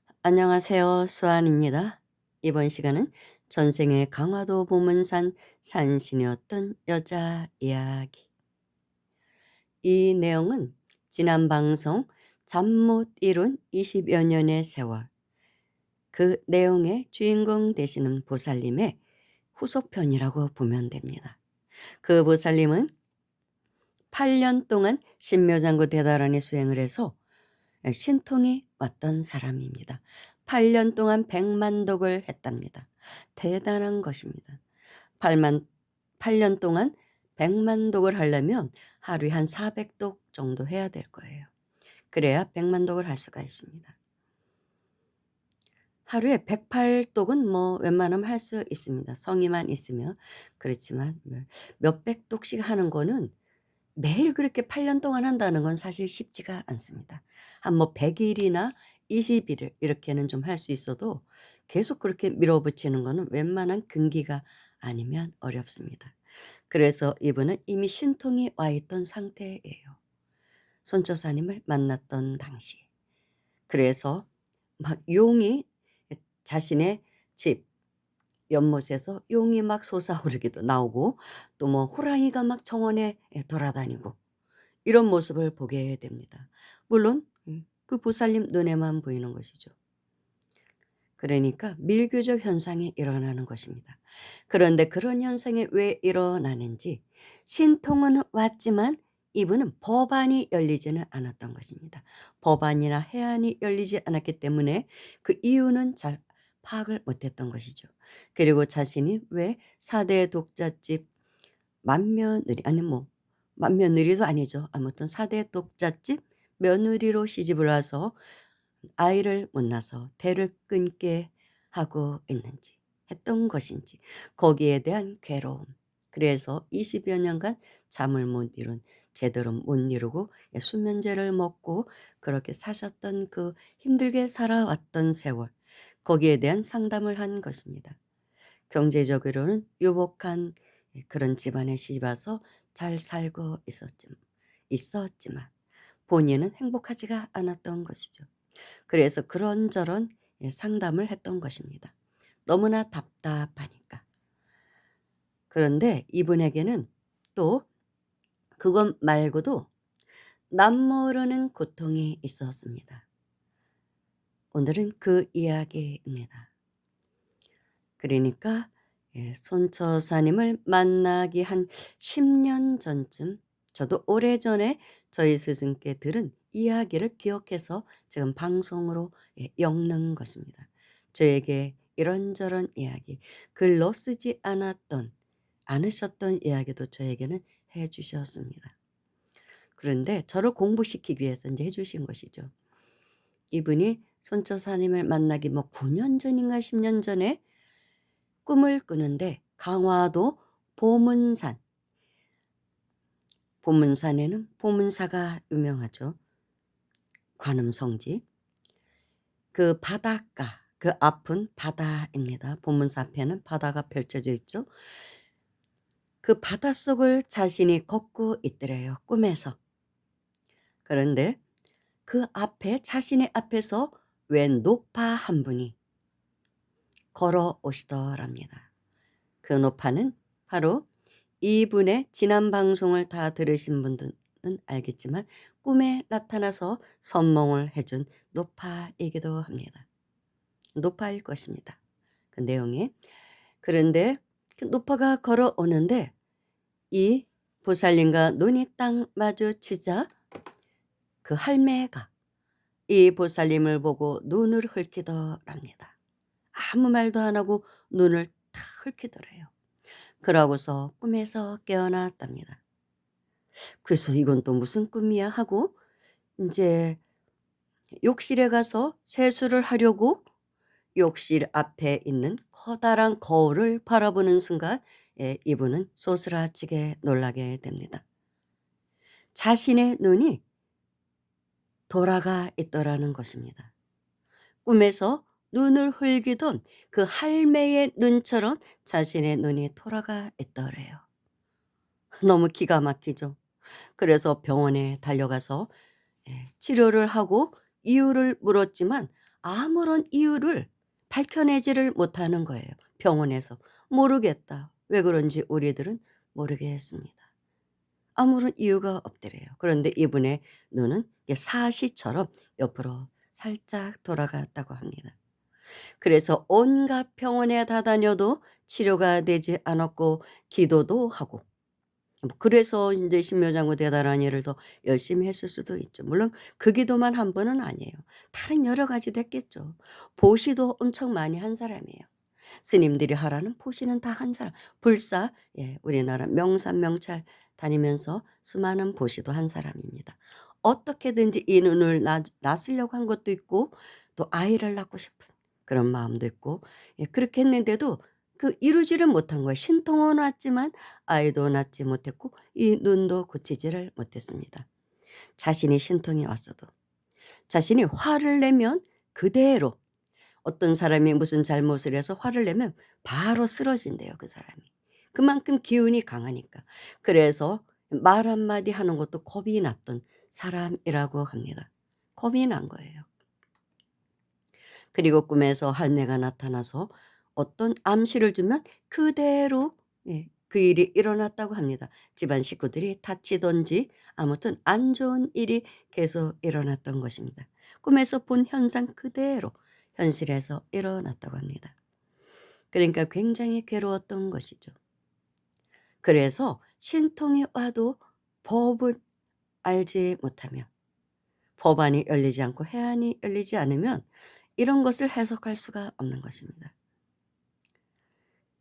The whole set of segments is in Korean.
안녕하세요. 수아입니다. 이번 시간은 전생에 강화도 보문산 산신이었던 여자 이야기. 이 내용은 지난 방송 잠 못 이룬 20여 년의 세월, 그 내용의 주인공 되시는 보살님의 후속편이라고 보면 됩니다. 그 보살님은 8년 동안 신묘장구 대다란에 수행을 해서 신통이 왔던 사람입니다. 8년 동안 100만 독을 했답니다. 대단한 것입니다. 8년 동안 100만 독을 하려면 하루에 한 400독 정도 해야 될 거예요. 그래야 100만 독을 할 수가 있습니다. 하루에 108독은 뭐 웬만하면 할 수 있습니다. 성의만 있으면. 그렇지만 몇백 독씩 하는 거는 매일 그렇게 8년 동안 한다는 건 사실 쉽지가 않습니다. 한 뭐 100일이나 20일 이렇게는 좀 할 수 있어도 계속 그렇게 밀어붙이는 거는 웬만한 근기가 아니면 어렵습니다. 그래서 이분은 이미 신통이 와 있던 상태예요. 손처사님을 만났던 당시. 그래서 막 용이 자신의 집 연못에서 용이 막 솟아오르기도 나오고 또 뭐 호랑이가 막 정원에 돌아다니고 이런 모습을 보게 됩니다. 물론 그 보살님 눈에만 보이는 것이죠. 그러니까 밀교적 현상이 일어나는 것입니다. 그런데 그런 현상이 왜 일어나는지 신통은 왔지만 이분은 법안이 열리지는 않았던 것입니다. 법안이나 해안이 열리지 않았기 때문에 그 이유는 잘 파악을 못했던 것이죠. 그리고 자신이 왜 4대 독자집 맏며느리 아니 뭐 맏며느리도 아니죠. 아무튼 4대 독자집 며느리로 시집을 와서 아이를 못 낳아서 대를 끊게 하고 있는지 했던 것인지 거기에 대한 괴로움. 그래서 20여 년간 잠을 못 이룬 제대로 못 이루고 수면제를 먹고 그렇게 사셨던 그 힘들게 살아왔던 세월 거기에 대한 상담을 한 것입니다. 경제적으로는 유복한 그런 집안에 시집 와서 잘 살고 있었지만 본인은 행복하지가 않았던 것이죠. 그래서 그런저런 상담을 했던 것입니다. 너무나 답답하니까. 그런데 이분에게는 또 그것 말고도 남모르는 고통이 있었습니다. 오늘은 그 이야기입니다. 그러니까 손처사님을 만나기 한 10년 전쯤 저도 오래전에 저희 스승께 들은 이야기를 기억해서 지금 방송으로 엮는 것입니다. 저에게 이런저런 이야기, 글로 쓰지 않으셨던 이야기도 저에게는 해 주셨습니다. 그런데 저를 공부시키기 위해서 이제 해 주신 것이죠. 이분이 손처사님을 만나기 뭐 9년 전인가 10년 전에 꿈을 꾸는데 강화도 보문산, 보문산에는 보문사가 유명하죠. 관음성지. 그 바닷가, 그 앞은 바다입니다. 보문사 앞에는 바다가 펼쳐져 있죠. 그 바닷속을 자신이 걷고 있더래요. 꿈에서. 그런데 그 앞에 자신의 앞에서 웬 노파 한 분이 걸어오시더랍니다. 그 노파는 바로 이분의 지난 방송을 다 들으신 분들은 알겠지만 꿈에 나타나서 선몽을 해준 노파이기도 합니다. 노파일 것입니다. 그 내용이. 그런데 그 노파가 걸어오는데 이 보살님과 눈이 딱 마주치자 그 할매가 이 보살님을 보고 눈을 흘키더랍니다. 아무 말도 안 하고 눈을 탁 흘키더래요. 그러고서 꿈에서 깨어났답니다. 그래서 '이건 또 무슨 꿈이야?' 하고 인제 욕실에 가서 세수를 하려고 욕실 앞에 있는 커다란 거울을 바라보는 순간 이분은 소스라치게 놀라게 됩니다. 자신의 눈이 돌아가 있더라는 것입니다. 꿈에서 눈을 흘기던 그 할매의 눈처럼 자신의 눈이 돌아가 있더래요. 너무 기가 막히죠. 그래서 병원에 달려가서 치료를 하고 이유를 물었지만 아무런 이유를 밝혀내지를 못하는 거예요, 병원에서. "모르겠다." 왜 그런지 우리들은 모르겠습니다. 아무런 이유가 없더래요. 그런데 이분의 눈은 이게 사시처럼 옆으로 살짝 돌아갔다고 합니다. 그래서 온갖 병원에 다 다녀도 치료가 되지 않았고 기도도 하고, 뭐 그래서 인제 신묘장구 대단한 일을 더 열심히 했을 수도 있죠. 물론 그 기도만 한 분은 아니에요. 다른 여러 가지도 했겠죠. 보시도 엄청 많이 한 사람이에요. 스님들이 하라는 보시는 다 한 사람. 불사, 예, 우리나라 명산 명찰 다니면서 수많은 보시도 한 사람입니다. 어떻게든지 이 눈을 낳으려고 한 것도 있고 또 아이를 낳고 싶은 그런 마음도 있고, 예, 그렇게 했는데도 그 이루지를 못한 거예요. 신통은 왔지만 아이도 낳지 못했고 이 눈도 고치지를 못했습니다. 자신이 신통이 왔어도 자신이 화를 내면 그대로, 어떤 사람이 무슨 잘못을 해서 화를 내면 바로 쓰러진대요, 그 사람이. 그만큼 기운이 강하니까. 그래서 말 한마디 하는 것도 겁이 났던 사람이라고 합니다. 겁이 난 거예요. 그리고 꿈에서 할매가 나타나서 어떤 암시를 주면 그대로, 예, 그 일이 일어났다고 합니다. 집안 식구들이 다치든지 아무튼 안 좋은 일이 계속 일어났던 것입니다. 꿈에서 본 현상 그대로 현실에서 일어났다고 합니다. 그러니까 굉장히 괴로웠던 것이죠. 그래서 신통이 와도 법을 알지 못하면, 법안이 열리지 않고 해안이 열리지 않으면 이런 것을 해석할 수가 없는 것입니다.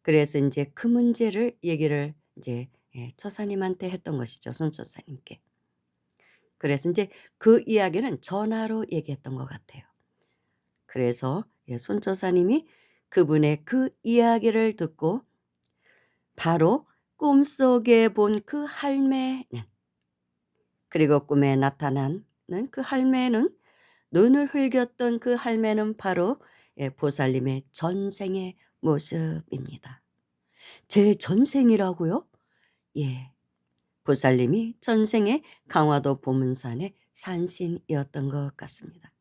그래서 인제 그 문제를 얘기를 인제, 예, 처사님한테 했던 것이죠, 손처사님께. 그래서 인제 그 이야기는 전화로 얘기했던 것 같아요. 그래서, 예, 손처사님이 그분의 그 이야기를 듣고 바로 꿈속에 본 그 할매는, 그리고 꿈에 나타나는 그 할매는, 눈을 흘겼던 그 할매는 바로, 예, 보살님의 전생의 모습입니다. 제 전생이라고요? 예. 보살님이 전생에 강화도 보문산의 산신이었던 것 같습니다.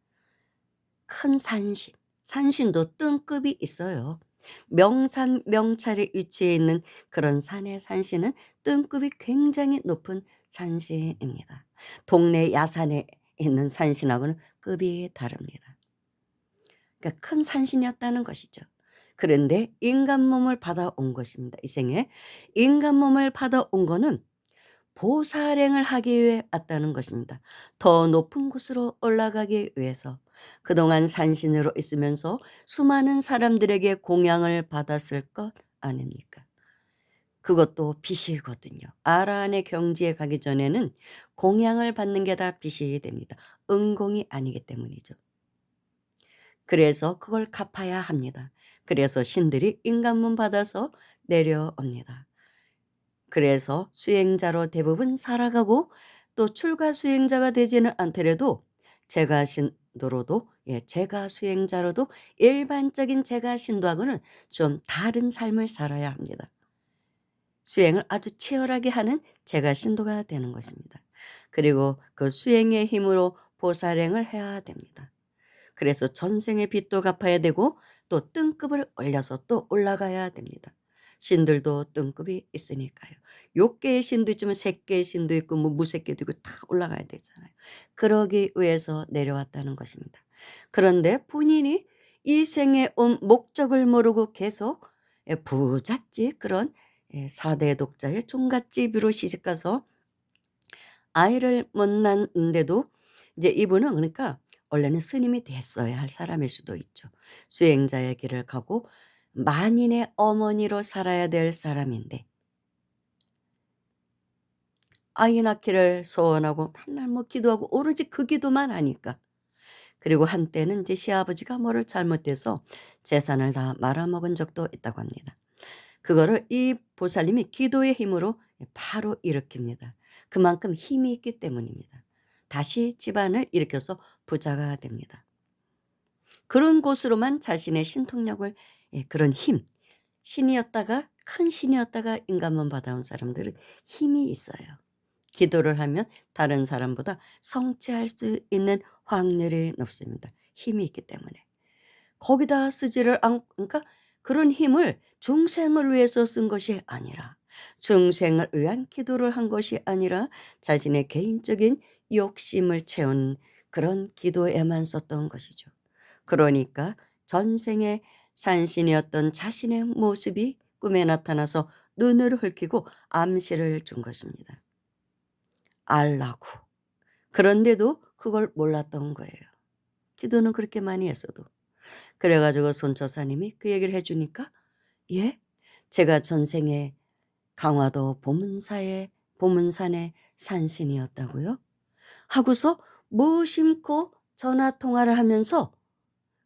큰 산신, 산신도 등급이 있어요. 명산 명찰에 위치해 있는 그런 산의 산신은 등급이 굉장히 높은 산신입니다. 동네 야산에 있는 산신하고는 급이 다릅니다. 그러니까 큰 산신이었다는 것이죠. 그런데 인간 몸을 받아온 것입니다, 이 생에. 인간 몸을 받아온 거는 보살행을 하기 위해 왔다는 것입니다. 더 높은 곳으로 올라가기 위해서. 그동안 산신으로 있으면서 수많은 사람들에게 공양을 받았을 것 아닙니까? 그것도 빚이거든요. 아라한의 경지에 가기 전에는 공양을 받는 게 다 빚이 됩니다. 은공이 아니기 때문이죠. 그래서 그걸 갚아야 합니다. 그래서 신들이 인간몸 받아서 내려옵니다. 그래서 수행자로 대부분 살아가고, 또 출가 수행자가 되지는 않더라도 제가 신도로도, 예, 제가 수행자로도 일반적인 제가 신도하고는 좀 다른 삶을 살아야 합니다. 수행을 아주 치열하게 하는 제가 신도가 되는 것입니다. 그리고 그 수행의 힘으로 보살행을 해야 됩니다. 그래서 전생의 빚도 갚아야 되고 또 등급을 올려서 또 올라가야 됩니다. 신들도 등급이 있으니까요. 6개의 신도 있지만 3개의 신도 있고 뭐 무색계도 있고 다 올라가야 되잖아요. 그러기 위해서 내려왔다는 것입니다. 그런데 본인이 이 생에 온 목적을 모르고 계속, 예, 부잣집 그런, 예, 4대 독자의 종갓집으로 시집가서 아이를 못 낳는데도, 이제 이분은 그러니까 원래는 스님이 됐어야 할 사람일 수도 있죠. 수행자의 길을 가고 만인의 어머니로 살아야 될 사람인데 아이 낳기를 소원하고 맨날 뭐 기도하고 오로지 그 기도만 하니까. 그리고 한때는 이제 시아버지가 뭐를 잘못해서 재산을 다 말아먹은 적도 있다고 합니다. 그거를 이 보살님이 기도의 힘으로 바로 일으킵니다. 그만큼 힘이 있기 때문입니다. 다시 집안을 일으켜서 부자가 됩니다. 그런 곳으로만 자신의 신통력을, 예, 그런 힘, 신이었다가 큰 신이었다가 인간만 받아온 사람들은 힘이 있어요. 기도를 하면 다른 사람보다 성취할 수 있는 확률이 높습니다. 힘이 있기 때문에. 거기다 쓰지를 않 그러니까 그런 힘을 중생을 위해서 쓴 것이 아니라 중생을 위한 기도를 한 것이 아니라 자신의 개인적인 욕심을 채운 그런 기도에만 썼던 것이죠. 그러니까 전생에 산신이었던 자신의 모습이 꿈에 나타나서 눈을 흘키고 암시를 준 것입니다. 알라고. 그런데도 그걸 몰랐던 거예요. 기도는 그렇게 많이 했어도. 그래 가지고 손처사님이 그 얘기를 해 주니까 "예? 제가 전생에 강화도 보문산의 산신이었다고요?" 하고서 무심코 전화 통화를 하면서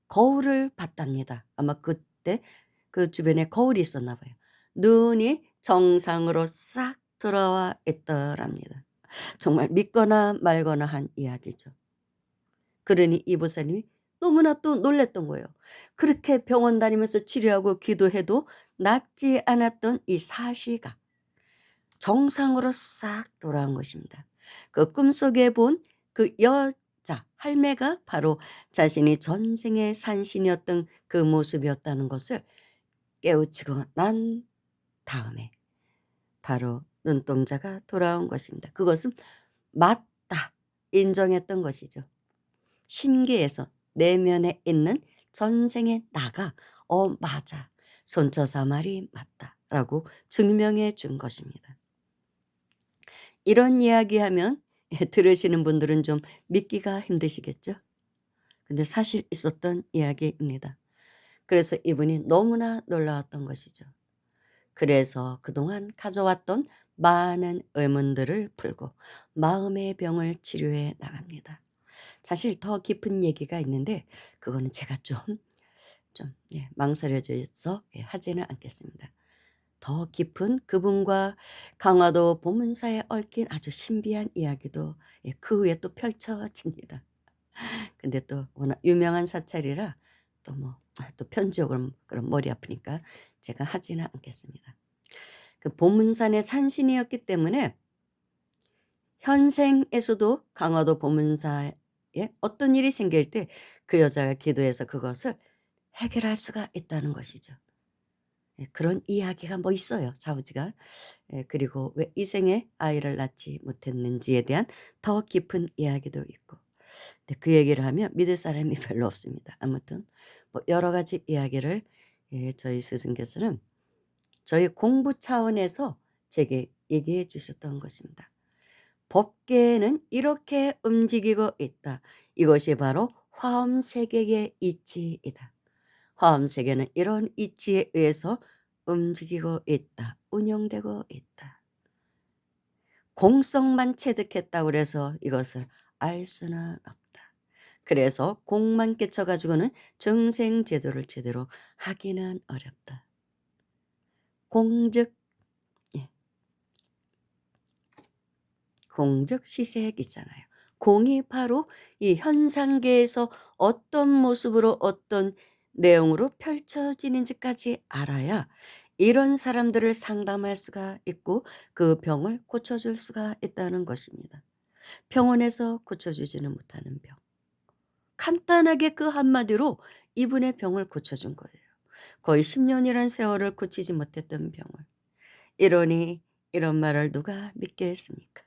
거울을 봤답니다. 아마 그때 그 주변에 거울이 있었나 봐요. 눈이 정상으로 싹 돌아와 있더랍니다. 정말 믿거나 말거나 한 이야기죠. 그러니 이 보살님이 너무나 또 놀랐던 거예요. 그렇게 병원 다니면서 치료하고 기도해도 낫지 않았던 이 사시가 정상으로 싹 돌아온 것입니다. 그 꿈속에 본 그 여자 할매가 바로 자신이 전생의 산신이었던 그 모습이었다는 것을 깨우치고 난 다음에 바로 눈동자가 돌아온 것입니다. 그것은 맞다 인정했던 것이죠. 신기해서 내면에 있는 전생의 나가 맞아. 손처사 말이 맞다라고 증명해 준 것입니다. 이런 이야기하면 들으시는 분들은 좀 믿기가 힘드시겠죠? 근데 사실 있었던 이야기입니다. 그래서 이분이 너무나 놀라웠던 것이죠. 그래서 그동안 가져왔던 많은 의문들을 풀고 마음의 병을 치료해 나갑니다. 사실 더 깊은 얘기가 있는데 그거는 제가 좀 망설여져서 하지는 않겠습니다. 더 깊은 그분과 강화도 보문사에 얽힌 아주 신비한 이야기도 그 후에 또 펼쳐집니다. 근데 또 워낙 유명한 사찰이라 또 또 편지오고 그럼 머리 아프니까 제가 하지는 않겠습니다. 그 보문산의 산신이었기 때문에 현생에서도 강화도 보문사에 어떤 일이 생길 때 그 여자가 기도해서 그것을 해결할 수가 있다는 것이죠. 그런 이야기가 있어요, 좌우지가. 그리고 왜 이 생에 아이를 낳지 못했는지에 대한 더 깊은 이야기도 있고. 근데 그 얘기를 하면 믿을 사람이 별로 없습니다. 아무튼 여러 가지 이야기를 저희 스승께서는 저희 공부 차원에서 제게 얘기해 주셨던 것입니다. 법계는 이렇게 움직이고 있다. 이것이 바로 화엄 세계의 이치이다. 화엄 세계는 이런 이치에 의해서 움직이고 있다. 운영되고 있다. 공성만 체득했다고 그래서 이것을 알 수는 없다. 그래서 공만 깨쳐 가지고는 정생 제도를 제대로 하기는 어렵다. 공즉 예. 공즉 시색이잖아요. 공이 바로 이 현상계에서 어떤 모습으로 어떤 내용으로 펼쳐지는지까지 알아야 이런 사람들을 상담할 수가 있고 그 병을 고쳐줄 수가 있다는 것입니다. 병원에서 고쳐주지는 못하는 병. 간단하게 그 한마디로 이분의 병을 고쳐준 거예요. 거의 10년이란 세월을 고치지 못했던 병을. 이러니 이런 말을 누가 믿겠습니까?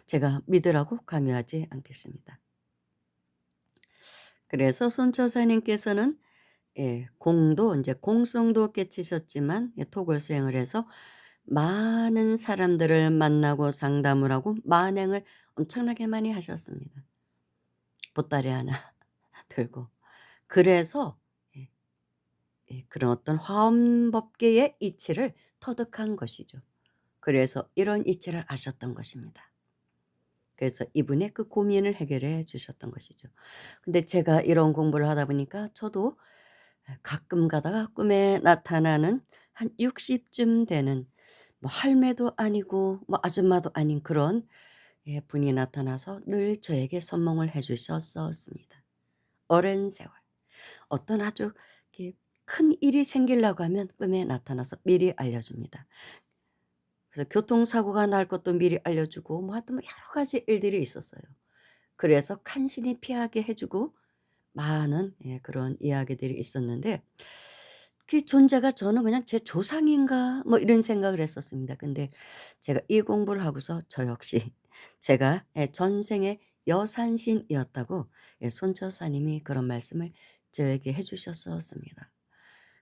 제가 믿으라고 강요하지 않겠습니다. 그래서 손처사님께서는 공도 이제 공성도 깨치셨지만 톡을 수행을 해서 많은 사람들을 만나고 상담을 하고 만행을 엄청나게 많이 하셨습니다. 보따리 하나 들고. 그래서 예 그런 어떤 화엄법계의 이치를 터득한 것이죠. 그래서 이런 이치를 아셨던 것입니다. 그래서 이분의 그 고민을 해결해 주셨던 것이죠. 근데 제가 이런 공부를 하다 보니까 저도 가끔 가다가 꿈에 나타나는 한 60쯤 되는 할매도 아니고 아줌마도 아닌 그런 분이 나타나서 늘 저에게 선몽을 해 주셨었습니다. 오랜 세월. 어떤 아주 이렇게 큰 일이 생기려고 하면 꿈에 나타나서 미리 알려줍니다. 그래서 교통사고가 날 것도 미리 알려주고 하여튼 여러 가지 일들이 있었어요. 그래서 간신히 피하게 해 주고 많은 그런 이야기들이 있었는데 그 존재가 저는 그냥 '제 조상인가?' 뭐 이런 생각을 했었습니다. 근데 제가 이 공부를 하고서 저 역시 제가 전생에 여산신이었다고 손처사님이 그런 말씀을 저에게 해 주셨었습니다.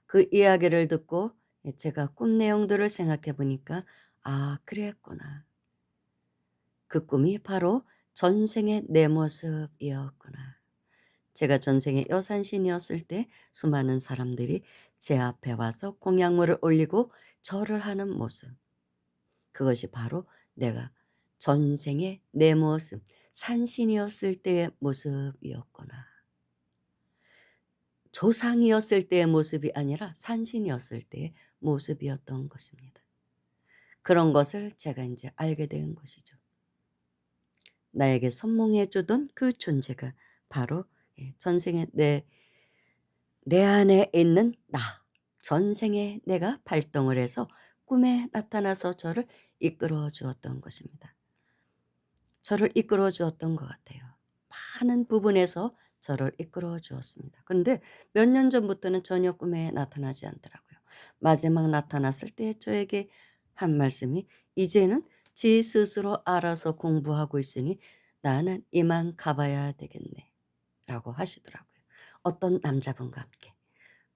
그 이야기를 듣고 제가 꿈 내용들을 생각해 보니까 '아 그랬구나. 그 꿈이 바로 전생의 내 모습이었구나.' 제가 전생에 여산신이었을 때 수많은 사람들이 제 앞에 와서 공약물을 올리고 절을 하는 모습. 그것이 바로 내가 전생의 내 모습, 산신이었을 때의 모습이었구나. 조상이었을 때의 모습이 아니라 산신이었을 때의 모습이었던 것입니다. 그런 것을 제가 이제 알게 된 것이죠. 나에게 선몽해 주던 그 존재가 바로 전생의 내 안에 있는 나, 전생에 내가 발동을 해서 꿈에 나타나서 저를 이끌어 주었던 것입니다. 저를 이끌어 주었던 것 같아요. 많은 부분에서 저를 이끌어 주었습니다. 그런데 몇 년 전부터는 전혀 꿈에 나타나지 않더라고요. 마지막 나타났을 때 저에게 한 말씀이 "이제는 지 스스로 알아서 공부하고 있으니 나는 이만 가봐야 되겠네." 라고 하시더라고요. 어떤 남자분과 함께.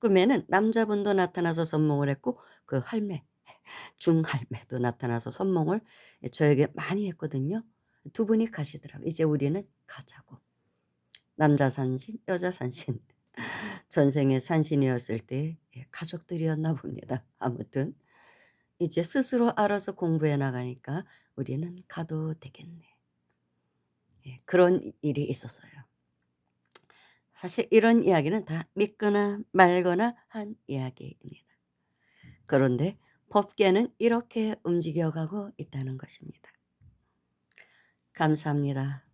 꿈에는 남자분도 나타나서 선몽을 했고 그 할매, 중할매도 나타나서 선몽을 저에게 많이 했거든요. 두 분이 가시더라고요. "이제 우리는 가자고." 남자 산신, 여자 산신. 전생에 산신이었을 때 가족들이었나 봅니다. 아무튼 이제 스스로 알아서 공부해 나가니까 우리는 가도 되겠네. 그런 일이 있었어요. 사실 이런 이야기는 다 믿거나 말거나 한 이야기입니다. 그런데 법계는 이렇게 움직여가고 있다는 것입니다. 감사합니다.